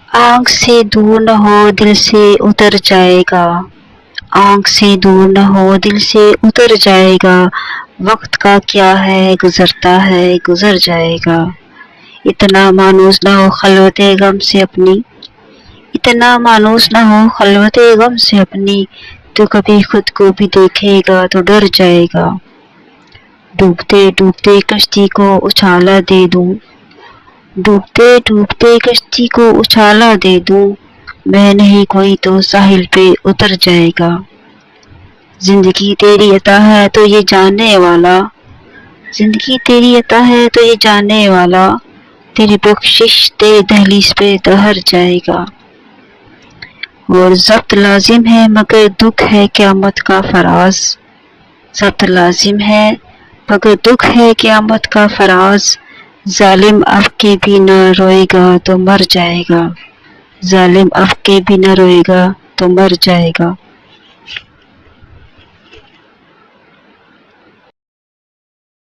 آنکھ سے دور نہ ہو دل سے اتر جائے گا، آنکھ سے دور نہ ہو دل سے اتر جائے گا، وقت کا کیا ہے گزرتا ہے گزر جائے گا۔ اتنا مانوس نہ ہو خلوت غم سے اپنی، اتنا مانوس نہ ہو خلوت غم سے اپنی، تو کبھی خود کو بھی دیکھے گا تو ڈر جائے گا۔ ڈوبتے ڈوبتے کشتی کو اچھالا دے دوں، ڈوبتے ڈوبتے کشتی کو اچھالا دے دوں، میں نہیں کوئی تو ساحل پہ اتر جائے گا۔ زندگی تیری عطا ہے تو یہ جاننے والا، زندگی تیری عطا ہے تو یہ جاننے والا، تیری بخشش تیری دہلیز پہ دہر جائے گا۔ اور ضبط لازم ہے مگر دکھ ہے قیامت کا فراز، ضبط لازم ہے مگر دکھ ہے قیامت کا فراز، ظالم اب کے بھی نہ روئے گا تو مر جائے گا، ظالم اب کے بھی نہ روئے گا تو مر جائے گا۔